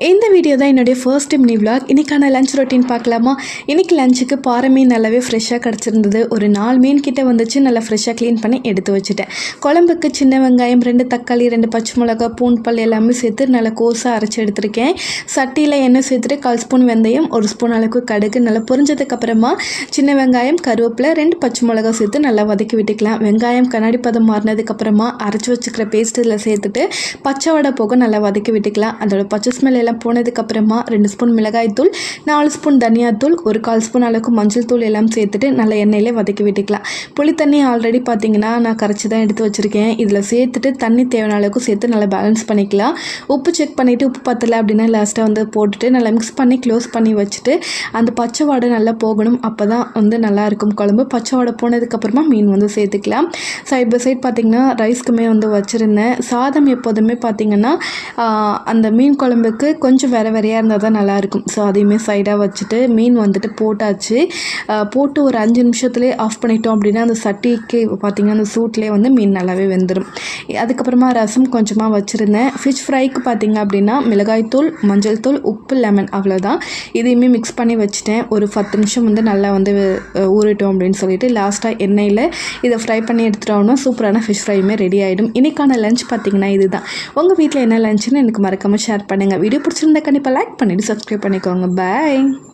இந்த வீடியோ தான் என்னுடைய ஃபர்ஸ்ட் மினி விளாக். இன்றைக்கான லஞ்ச் ரொட்டீன் பார்க்கலாமா? இன்றைக்கி லஞ்சுக்கு பாறை மீன் நல்லாவே ஃப்ரெஷ்ஷாக கிடச்சிருந்தது. ஒரு 4 மீன் கிட்டே வந்துச்சு. நல்லா ஃப்ரெஷ்ஷாக க்ளீன் பண்ணி எடுத்து வச்சுட்டேன். குழம்புக்கு சின்ன வெங்காயம், 2 தக்காளி, 2 பச்சை மிளகா, பூண்டு பல் எல்லாமே சேர்த்து நல்லா கோஸாக அரைச்சி எடுத்துருக்கேன். சட்டியில் எண்ணெய் சேர்த்துட்டு 1/4 ஸ்பூன் வெந்தயம், 1 ஸ்பூன் அளவுக்கு கடுகு நல்லா பொரிஞ்சதுக்கப்புறமா சின்ன வெங்காயம், கருவேப்பிலை, 2 பச்சை மிளகா சேர்த்து நல்லா வதக்கி விட்டுக்கலாம். வெங்காயம் கண்ணாடி பதம் மாறினதுக்கப்புறமா அரைச்சி வச்சுக்கிற பேஸ்ட் இதில் சேர்த்துட்டு பச்சை வடை போக நல்லா வதக்கி விட்டுக்கலாம். அதோட பச்சை ஸ்மெல் எல்லாம் போனதுக்கப்புறமா 2 ஸ்பூன் மிளகாய் தூள், 4 ஸ்பூன் தனியாத்தூள், ஒரு 1/4 ஸ்பூன் அளவுக்கு மஞ்சள் தூள் எல்லாம் சேர்த்துட்டு நல்லா எண்ணெயிலே வதக்கி விட்டுக்கலாம். புளி தண்ணி ஆல்ரெடி பார்த்தீங்கன்னா நான் கரைச்சி தான் எடுத்து வச்சுருக்கேன். இதில் சேர்த்துட்டு தண்ணி தேவையான அளவுக்கு சேர்த்து நல்லா பேலன்ஸ் பண்ணிக்கலாம். உப்பு செக் பண்ணிவிட்டு உப்பு பத்தலை அப்படின்னா லாஸ்ட்டாக வந்து போட்டுட்டு நல்லா மிக்ஸ் பண்ணி க்ளோஸ் பண்ணி வச்சுட்டு அந்த பச்சை வாடை நல்லா போகணும். அப்போ தான் வந்து நல்லாயிருக்கும் குழம்பு. பச்சை வாடை போனதுக்கப்புறமா மீன் வந்து சேர்த்துக்கலாம். சைட் பை சைட் பார்த்திங்கன்னா ரைஸ்க்குமே வந்து வச்சுருந்தேன். சாதம் எப்போதுமே பார்த்திங்கன்னா அந்த மீன் குழம்புக்கு கொஞ்சம் வேறையாக இருந்தால் தான் நல்லாயிருக்கும். ஸோ அதையுமே சைடாக வச்சுட்டு மீன் வந்துட்டு போட்டாச்சு. போட்டு ஒரு 5 நிமிஷத்துலேயே ஆஃப் பண்ணிட்டோம் அப்படின்னா அந்த சட்டிக்கு பார்த்திங்கன்னா அந்த சூட்லேயே வந்து மீன் நல்லாவே வெந்துடும். அதுக்கப்புறமா ரசம் கொஞ்சமாக வச்சுருந்தேன். ஃபிஷ் ஃப்ரைக்கு பார்த்திங்க அப்படின்னா மிளகாய்த்தூள், மஞ்சள் தூள், உப்பு, லெமன் அவ்வளோதான். இதையுமே மிக்ஸ் பண்ணி வச்சுட்டேன். ஒரு 10 நிமிஷம் வந்து நல்லா வந்து ஊறிட்டோம் அப்படின்னு சொல்லிட்டு லாஸ்ட்டாக எண்ணெயில் இதை ஃப்ரை பண்ணி எடுத்துட்டோம்னா சூப்பரான ஃபிஷ் ஃப்ரையுமே ரெடி ஆகிடும். இன்றைக்கான லஞ்ச் பார்த்திங்கன்னா இதுதான். உங்கள் வீட்டில் என்ன லஞ்சுன்னு எனக்கு மறக்காமல் ஷேர் பண்ணுங்கள். வீடியோ பிடிச்சிருந்தா கண்டிப்பாக லைக் பண்ணிவிட்டு சப்ஸ்கிரைப் பண்ணிக்கோங்க. பாய்.